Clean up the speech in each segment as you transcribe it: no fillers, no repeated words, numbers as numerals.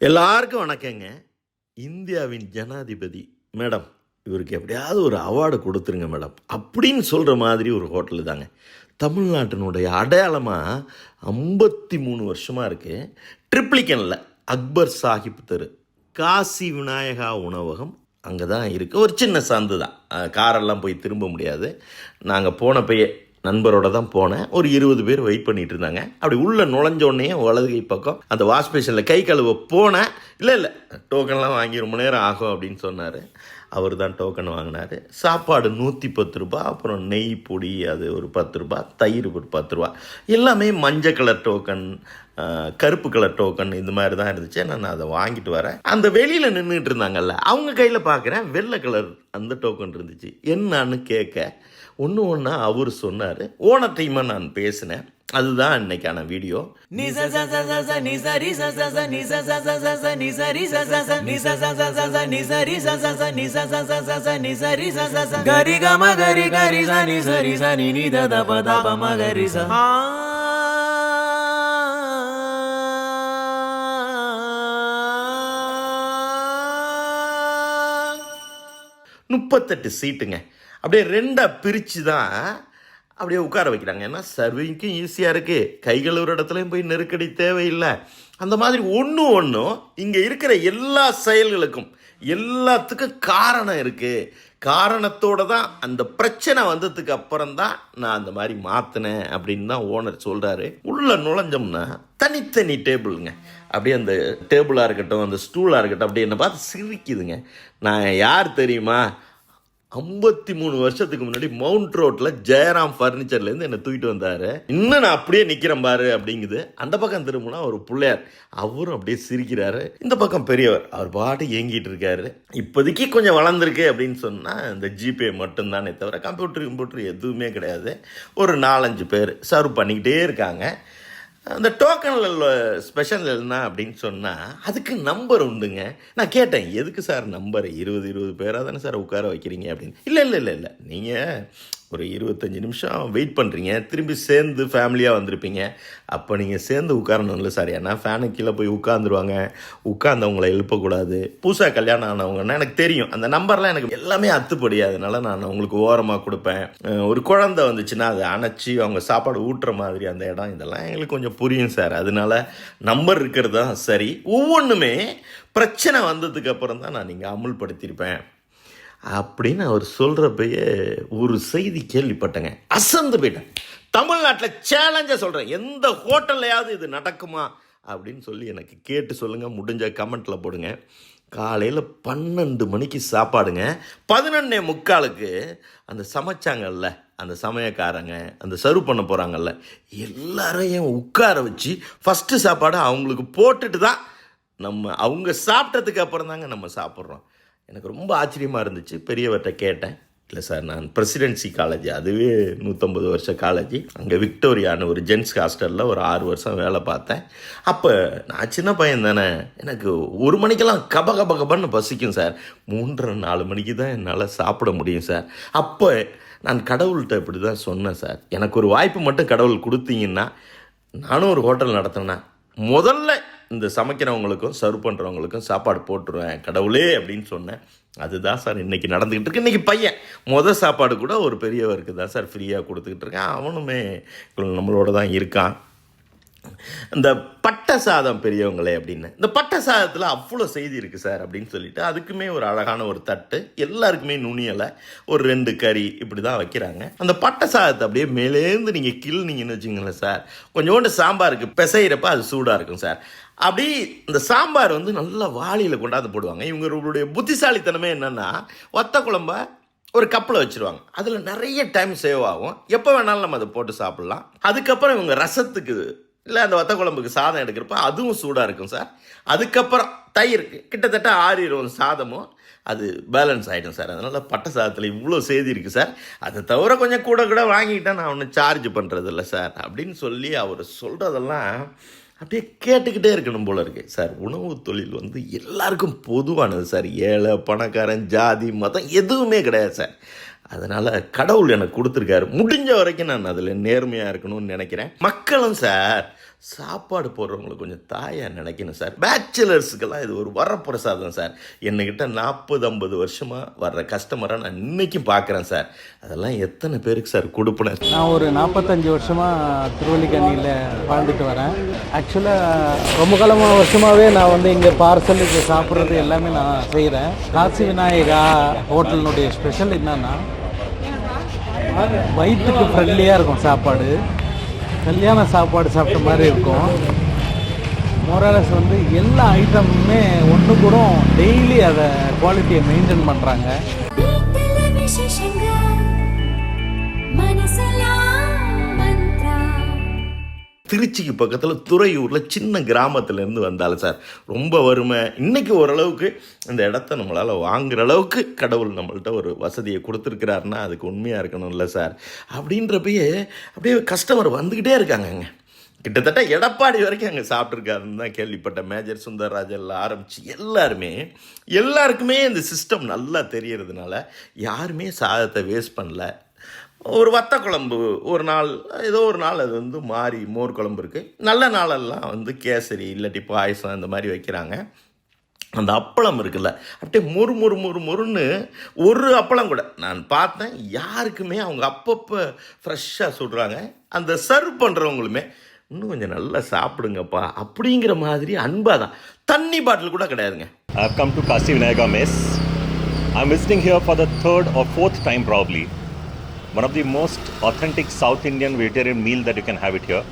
எல்லாருக்கும் வணக்கங்க. இந்தியாவின் ஜனாதிபதி மேடம், இவருக்கு எப்படியாவது ஒரு அவார்டு கொடுத்துருங்க மேடம் அப்படின்னு சொல்கிற மாதிரி ஒரு ஹோட்டலு தாங்க. தமிழ்நாட்டினுடைய அடையாளமாக 53 வருஷமாக இருக்குது. ட்ரிப்ளிகனில் அக்பர் சாஹிப் தெரு, காசி விநாயகா உணவகம் அங்கே தான் இருக்குது. ஒரு சின்ன சந்து தான், காரெல்லாம் போய் திரும்ப முடியாது. நாங்கள் போனப்பயே நண்பரோட தான் போனேன். ஒரு 20 பேர் வெயிட் பண்ணிட்டு இருந்தாங்க. அப்படி உள்ளே நுழைஞ்சோடனே வலது கை பக்கம் அந்த வாஷ் பேஷனில் கை கழுவ போனேன். இல்லை டோக்கன்லாம் வாங்கி ரொம்ப நேரம் ஆகும் அப்படின்னு சொன்னார். அவர் தான் டோக்கன் வாங்கினார். சாப்பாடு 110 ரூபா, அப்புறம் நெய் பொடி அது ஒரு 10 ரூபா, தயிர் ஒரு 10 ரூபா, எல்லாமே மஞ்சள் கலர் டோக்கன், கருப்பு கலர் டோக்கன் இந்த மாதிரி தான் இருந்துச்சு. நான் அதை வாங்கிட்டு வரேன். அந்த வெளியில் நின்றுட்டு இருந்தாங்கல்ல, அவங்க கையில் பார்க்குறேன் வெள்ளை கலர் அந்த டோக்கன் இருந்துச்சு. என்னான்னு கேட்க ஒன்று அவர் சொன்னார். ஓனர்டைமா நான் பேசினேன். அதுதான் இன்னைக்கான வீடியோ. முப்பத்தெட்டு சீட்டுங்க. அப்படியே ரெண்டாக பிரித்து தான் அப்படியே உட்கார வைக்கிறாங்க. ஏன்னா சர்விங்க்கும் ஈஸியாக இருக்குது, கைகள் ஒரு இடத்துலையும் போய் நெருக்கடி தேவையில்லை. அந்த மாதிரி ஒன்றும் இங்கே இருக்கிற எல்லா செயல்களுக்கும் எல்லாத்துக்கும் காரணம் இருக்குது. காரணத்தோடு தான் அந்த பிரச்சனை வந்ததுக்கு அப்புறம் தான் நான் அந்த மாதிரி மாற்றினேன் அப்படின்னு தான் ஓனர் சொல்கிறாரு. உள்ளே நுழைஞ்சோம்னா தனித்தனி டேபிளுங்க. அப்படியே அந்த டேபிளாக இருக்கட்டும், அந்த ஸ்டூலாக இருக்கட்டும், அப்படியே என்னை பார்த்து சிரிக்குதுங்க. நான் யார் தெரியுமா? 53 வருஷத்துக்கு முன்னாடி மவுண்ட் ரோட்டில் ஜெயராம் ஃபர்னிச்சர்லேருந்து என்னை தூக்கிட்டு வந்தார். இன்னும் நான் அப்படியே நிற்கிறேன் பாரு அப்படிங்குது. அந்த பக்கம் திரும்பினா ஒரு பிள்ளையார், அவரும் அப்படியே சிரிக்கிறாரு. இந்த பக்கம் பெரியவர், அவர் பாட்டு ஏங்கிட்டு இருக்காரு. இப்போதைக்கு கொஞ்சம் வளர்ந்துருக்கு அப்படின்னு சொன்னால் இந்த ஜிபே மட்டும்தானே தவிர கம்ப்யூட்டர் எதுவுமே கிடையாது. ஒரு 4-5 பேர் சர்வ் பண்ணிக்கிட்டே இருக்காங்க. அந்த டோக்கனில் ஸ்பெஷல் என்ன அப்படின்னு சொன்னால் அதுக்கு நம்பர் உண்டுங்க. நான் கேட்டேன், எதுக்கு சார் நம்பர்? 20 பேராக தானே சார் உட்கார வைக்கிறீங்க அப்படின்னு. இல்லை நீங்கள் ஒரு 25 நிமிஷம் வெயிட் பண்ணுறீங்க, திரும்பி சேர்ந்து ஃபேமிலியாக வந்திருப்பீங்க, அப்போ நீங்கள் சேர்ந்து உட்காரணும் இல்லை சார். ஏன்னா ஃபேனுக்கு கீழே போய் உட்காந்துருவாங்க, உட்காந்தவங்களை எழுப்பக்கூடாது. புதுசாக கல்யாணம் ஆனவங்கன்னா எனக்கு தெரியும், அந்த நம்பர்லாம் எனக்கு எல்லாமே அத்துப்படி. அதனால நான் உங்களுக்கு ஓரமாக கொடுப்பேன். ஒரு குழந்தை வந்துச்சுன்னா அதை அணைச்சி அவங்க சாப்பாடு ஊட்டுற மாதிரி அந்த இடம், இதெல்லாம் எங்களுக்கு கொஞ்சம் புரியும் சார். அதனால நம்பர் இருக்கிறது தான் சரி. ஒவ்வொன்றுமே பிரச்சனை வந்ததுக்கு அப்புறம் தான் நான் நீங்கள் அமுல்படுத்தியிருப்பேன் அப்படின்னு அவர் சொல்கிறப்பயே ஒரு செய்தி கேள்விப்பட்டேங்க. அசந்து போயிட்டேன். தமிழ்நாட்டில் சேலஞ்சாக சொல்கிறேன், எந்த ஹோட்டல்லையாவது இது நடக்குமா அப்படின்னு சொல்லி எனக்கு கேட்டு சொல்லுங்கள். முடிஞ்ச கமெண்ட்டில் போடுங்க. காலையில் 12 மணிக்கு சாப்பாடுங்க. 11:45 அந்த சமைச்சாங்கல்ல அந்த சமயக்காரங்க, அந்த சர்வ் பண்ண போகிறாங்கல்ல, எல்லாரையும் உட்கார வச்சு ஃபஸ்ட்டு சாப்பாடு அவங்களுக்கு போட்டுட்டு தான் அவங்க சாப்பிட்டதுக்கு அப்புறம் தாங்க நம்ம சாப்பிட்றோம். எனக்கு ரொம்ப ஆச்சரியமாக இருந்துச்சு. பெரியவர்கிட்ட கேட்டேன். இல்லை சார், நான் பிரசிடென்சி காலேஜ், அதுவே 150 வருஷ காலேஜ், அங்கே விக்டோரியான்னு ஒரு ஜென்ஸ் ஹாஸ்டலில் ஒரு 6 வருஷம் வேலை பார்த்தேன். அப்போ நான் சின்ன பையன் தானே, எனக்கு 1 மணிக்கெல்லாம் கபன்னு பசிக்கும் சார். 3-4 மணிக்கு தான் என்னால் சாப்பிட முடியும் சார். அப்போ நான் கடவுள்கிட்ட இப்படி தான் சொன்னேன் சார், எனக்கு ஒரு வாய்ப்பு மட்டும் கடவுள் கொடுத்தீங்கன்னா நானும் ஒரு ஹோட்டல் நடத்தினேன், முதல்ல இந்த சமைக்கிறவங்களுக்கும் சர்வ் பண்ணுறவங்களுக்கும் சாப்பாடு போட்டுருவேன் கடவுளே அப்படின்னு சொன்னேன். அதுதான் சார் இன்றைக்கி நடந்துக்கிட்டு இருக்கு. இன்றைக்கி பையன் சாப்பாடு கூட ஒரு பெரியவருக்கு தான் சார் ஃப்ரீயாக கொடுத்துக்கிட்டு இருக்கேன். அவனுமே நம்மளோட தான் இருக்கான். இந்த பட்டை சாதம் பெரியவங்களே அப்படின்னு, இந்த பட்டை சாதத்தில் அவ்வளோ செய்தி இருக்குது சார் அப்படின்னு சொல்லிட்டு அதுக்குமே ஒரு அழகான ஒரு தட்டு, எல்லாருக்குமே நுனியலை, ஒரு 2 கறி இப்படி தான் வைக்கிறாங்க. அந்த பட்டை சாதத்தை அப்படியே மேலேருந்து நீங்கள் கிள்னீங்கன்னு வச்சுங்களேன் சார், கொஞ்சோண்டு சாம்பாருக்கு பிசைகிறப்ப அது சூடாக இருக்கும் சார். அப்படி இந்த சாம்பார் நல்லா வாளியில் கொண்டாந்து போடுவாங்க. இவங்களுடைய புத்திசாலித்தனமே என்னென்னா, ஒத்த குழம்ப ஒரு கப்பில் வச்சுருவாங்க. அதில் நிறைய டைம் சேவ் ஆகும். எப்போ வேணாலும் நம்ம அதை போட்டு சாப்பிட்லாம். அதுக்கப்புறம் இவங்க ரசத்துக்கு இல்லை அந்த வத்த குழம்புக்கு சாதம் எடுக்கிறப்ப அதுவும் சூடாக இருக்கும் சார். அதுக்கப்புறம் தயிருக்கு கிட்டத்தட்ட 6 சாதமும் அது பேலன்ஸ் ஆகிடும் சார். அதனால் பட்டை சாதத்தில் இவ்வளோ செய்தி இருக்குது சார். அதை தவிர கொஞ்சம் கூட வாங்கிக்கிட்டால் நான் ஒன்றும் சார்ஜ் பண்ணுறது இல்லை சார் அப்படின்னு சொல்லி அவர் சொல்கிறதெல்லாம் அப்படியே கேட்டுக்கிட்டே இருக்கணும் போல இருக்கு சார். உணவு தொழில் எல்லாருக்கும் பொதுவானது சார். ஏழை பணக்காரன் ஜாதி மதம் எதுவுமே கிடையாது சார். அதனால் கடவுள் எனக்கு கொடுத்துருக்காரு. முடிஞ்ச வரைக்கும் நான் அதில் நேர்மையாக இருக்கணும்னு நினைக்கிறேன். மக்களும் சார் சாப்பாடு போடுறவங்களை கொஞ்சம் தாயாக நினைக்கணும் சார். பேச்சுலர்ஸுக்கெல்லாம் இது ஒரு வரப்பிரசாதம் சார். என்கிட்ட 40-50 வருஷமாக வர்ற கஸ்டமரை நான் இன்றைக்கும் பார்க்குறேன் சார். அதெல்லாம் எத்தனை பேருக்கு சார் கொடுப்பேன். நான் ஒரு 45 வருஷமாக திருவல்லிக்கேணியில் வாழ்ந்துட்டு வரேன். ஆக்சுவலாக ரொம்ப வருஷமாகவே நான் வந்து இங்கே பார்சலுக்கு சாப்பிட்றது எல்லாமே நான் செய்கிறேன். காசி விநாயகா ஹோட்டலினுடைய ஸ்பெஷல் என்னன்னா வயிற்றுக்கு ஃப்ரெண்ட்லியாக இருக்கும் சாப்பாடு. கல்யாண சாப்பாடு சாப்பிட்ட மாதிரி இருக்கும். மோரலஸ் வந்து எல்லா ஐட்டமுமே ஒன்று கூட டெய்லி அதை குவாலிட்டியை மெயின்டைன் பண்ணுறாங்க. திருச்சிக்கு பக்கத்தில் துறையூரில் சின்ன கிராமத்துலேருந்து வந்தாலும் சார் ரொம்ப வறுமை. இன்றைக்கி ஓரளவுக்கு இந்த இடத்த நம்மளால் வாங்குகிற அளவுக்கு கடவுள் நம்மள்கிட்ட ஒரு வசதியை கொடுத்துருக்கிறாருன்னா அதுக்கு உண்மையாக இருக்கணும்ல சார். அப்படின்றப்பயே அப்படியே கஸ்டமர் வந்துக்கிட்டே இருக்காங்கங்க. கிட்டத்தட்ட எடப்பாடி வரைக்கும் அங்கே சாப்பிட்ருக்காருன்னு தான் கேள்விப்பட்டேன். மேஜர் சுந்தரராஜன் ஆரம்பித்து எல்லாருக்குமே இந்த சிஸ்டம் நல்லா தெரியறதுனால யாருமே சாதத்தை வேஸ்ட் பண்ணல. ஒரு வத்த குழம்பு ஒரு நாள், ஏதோ ஒரு நாள் அது வந்து மாறி மோர் குழம்பு இருக்குது. நல்ல நாளெல்லாம் வந்து கேசரி இல்லாட்டி பாயசம் இந்த மாதிரி வைக்கிறாங்க. அந்த அப்பளம் இருக்குல்ல, அப்படியே மொறுன்னு ஒரு அப்பளம் கூட நான் பார்த்தேன். யாருக்குமே அவங்க அப்பப்போ ஃப்ரெஷ்ஷாக சுடுறாங்க. அந்த சர்வ் பண்ணுறவங்களுமே இன்னும் கொஞ்சம் நல்லா சாப்பிடுங்கப்பா அப்படிங்கிற மாதிரி அன்பாக தான். தண்ணி பாட்டில் கூட கிடையாதுங்க. I have come to Kasi Vinayaka Mess. I am visiting here for the 3rd or 4th time probably. One of the most authentic South Indian vegetarian meal that you can have it here.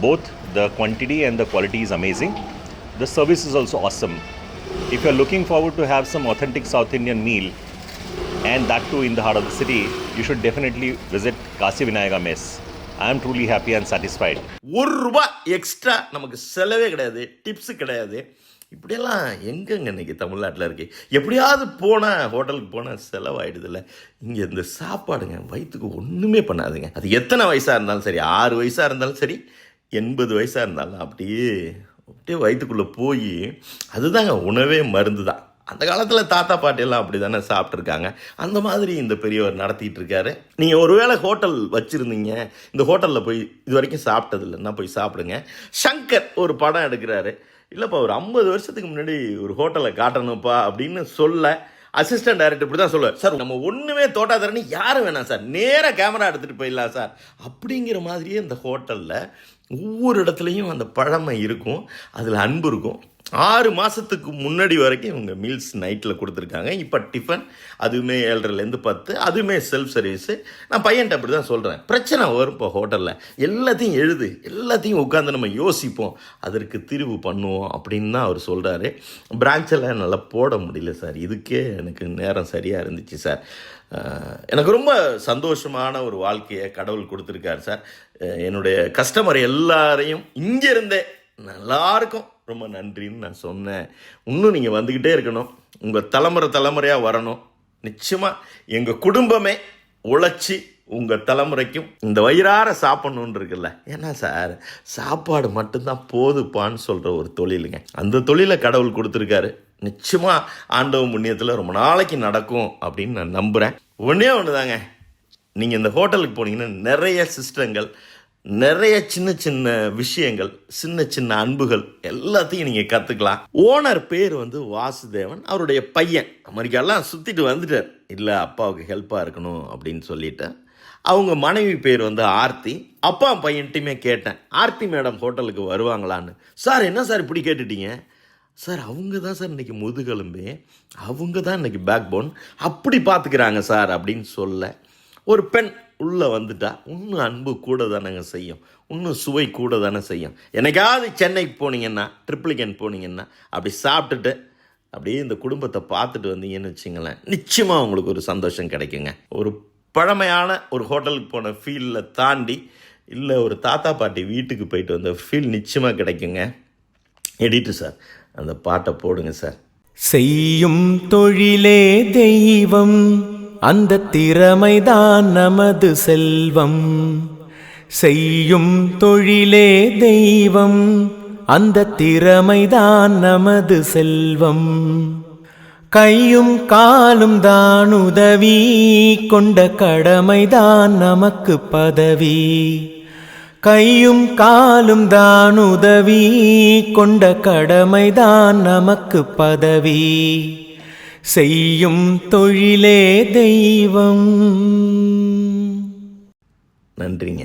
Both the quantity and the quality is amazing. The service is also awesome. If you are looking forward to have some authentic South Indian meal and that too in the heart of the city, you should definitely visit Kasi Vinayaka Mess. I am truly happy and satisfied. ₹1 extra நமக்கு செலவே கிடையாது, tips கிடையாது. இப்படியெல்லாம் எங்கெங்க இன்றைக்கி தமிழ்நாட்டில் இருக்குது. எப்படியாவது போனால் ஹோட்டலுக்கு போனால் செலவாயிடுதில்ல. இங்கே இந்த சாப்பாடுங்க வயிற்றுக்கு ஒன்றுமே பண்ணாதுங்க. அது எத்தனை வயசாக இருந்தாலும் சரி, 6 வயசாக இருந்தாலும் சரி, 80 வயசாக இருந்தாலும் அப்படியே வயிற்றுக்குள்ளே போய் அதுதாங்க உணவே மருந்து தான். அந்த காலத்தில் தாத்தா பாட்டியெல்லாம் அப்படி தானே சாப்பிட்ருக்காங்க. அந்த மாதிரி இந்த பெரியவர் நடத்திட்டு இருக்காரு. நீங்கள் ஒருவேளை ஹோட்டல் வச்சுருந்தீங்க, இந்த ஹோட்டலில் போய் இது வரைக்கும் சாப்பிட்டதில்லைன்னா போய் சாப்பிடுங்க. சங்கர் ஒரு படம் எடுக்கிறாரு. இல்லைப்பா ஒரு 50 வருஷத்துக்கு முன்னாடி ஒரு ஹோட்டலை காட்டணும்ப்பா அப்படின்னு சொல்ல அசிஸ்டன்ட் டைரக்டர் இப்படி தான் சொல்லுவார். சார் நம்ம ஒன்றுமே தோட்டா தரேன்னு யாரும் வேணாம் சார், நேராக கேமரா எடுத்துகிட்டு போயிடலாம் சார் அப்படிங்கிற மாதிரியே இந்த ஹோட்டலில் ஒவ்வொரு இடத்துலையும் அந்த பழமை இருக்கும், அதில் அன்பு இருக்கும். 6 மாதத்துக்கு முன்னாடி வரைக்கும் இவங்க மீல்ஸ் நைட்டில் கொடுத்துருக்காங்க. இப்போ டிஃபன் அதுவுமே 7:30லேருந்து 10, அதுவுமே செல்ஃப் சர்வீஸு. நான் பையன்ட்ட அப்படி தான் சொல்கிறேன், பிரச்சனை வரும் இப்போ ஹோட்டலில், எல்லாத்தையும் உட்காந்து நம்ம யோசிப்போம், அதற்கு தீர்வு பண்ணுவோம் அப்படின்னு தான் அவர் சொல்கிறாரு. பிரான்ச்செல்லாம் நல்லா போட முடியல சார், இதுக்கே எனக்கு நேரம் சரியாக இருந்துச்சு சார். எனக்கு ரொம்ப சந்தோஷமான ஒரு வாழ்க்கையை கடவுள் கொடுத்துருக்காரு சார். என்னுடைய கஸ்டமர் எல்லாரையும் இங்கேருந்தே எல்லாருக்கும் ரொம்ப நன்றின்னு நான் சொன்னேன். இன்னும் நீங்கள் வந்துக்கிட்டே இருக்கணும், உங்கள் தலைமுறையாக வரணும். நிச்சயமாக எங்கள் குடும்பமே உழைச்சி உங்கள் தலைமுறைக்கும் இந்த வயிறார சாப்பிட்ணுன்னு இருக்குல்ல. ஏன்னா சார் சாப்பாடு மட்டும்தான் போதுப்பான்னு சொல்கிற ஒரு தொழிலுங்க. அந்த தொழிலை கடவுள் கொடுத்துருக்காரு. நிச்சயமாக ஆண்டவன் புண்ணியத்தில் ரொம்ப நாளைக்கு நடக்கும் அப்படின்னு நான் நம்புகிறேன். ஒன்று தாங்க, நீங்கள் இந்த ஹோட்டலுக்கு போனீங்கன்னா நிறைய சிஸ்டங்கள், நிறைய சின்ன விஷயங்கள், சின்ன அன்புகள் எல்லாத்தையும் நீங்கள் கற்றுக்கலாம். ஓனர் பேர் வந்து வாசுதேவன். அவருடைய பையன் அமெரிக்காலாம் சுற்றிட்டு வந்துட்டார். இல்லை அப்பாவுக்கு ஹெல்ப்பாக இருக்கணும் அப்படின்னு சொல்லிட்டு. அவங்க மனைவி பேர் வந்து ஆர்த்தி. அப்பா பையன்ட்டையுமே கேட்டேன், ஆர்த்தி மேடம் ஹோட்டலுக்கு வருவாங்களான்னு. சார் என்ன சார் இப்படி கேட்டுட்டீங்க? சார் அவங்க தான் சார் இன்றைக்கி முதுகெலும்பே, அவங்க தான் இன்றைக்கி பேக் போன், அப்படி பார்த்துக்கிறாங்க சார் அப்படின்னு சொல்ல, ஒரு பெண் உள்ளே வந்துட்டா இன்னும் அன்பு கூட தானேங்க செய்யும், இன்னும் சுவை கூட தானே செய்யும். என்னைக்காவது சென்னைக்கு போனீங்கன்னா, ட்ரிப்ளிகன் போனீங்கன்னா அப்படி சாப்பிட்டுட்டு அப்படியே இந்த குடும்பத்தை பார்த்துட்டு வந்தீங்கன்னு வச்சிங்களேன், நிச்சயமாக உங்களுக்கு ஒரு சந்தோஷம் கிடைக்குங்க. ஒரு பழமையான ஒரு ஹோட்டலுக்கு போன ஃபீலில் தாண்டி இல்லை ஒரு தாத்தா பாட்டி வீட்டுக்கு போயிட்டு வந்த ஃபீல் நிச்சயமாக கிடைக்குங்க. எடிட்டர் சார் அந்த பாட்டை போடுங்க சார். செய்யும் தொழிலே தெய்வம், அந்த திறமைதான் நமது செல்வம். செய்யும் தொழிலே தெய்வம், அந்த திறமைதான் நமது செல்வம். கையும் காலும் தான் உதவி, கொண்ட கடமைதான் நமக்கு பதவி. கையும் காலும் தான் உதவி, கொண்ட கடமைதான் நமக்கு பதவி, செய்யும் தொழிலே தெய்வம். நன்றிங்க.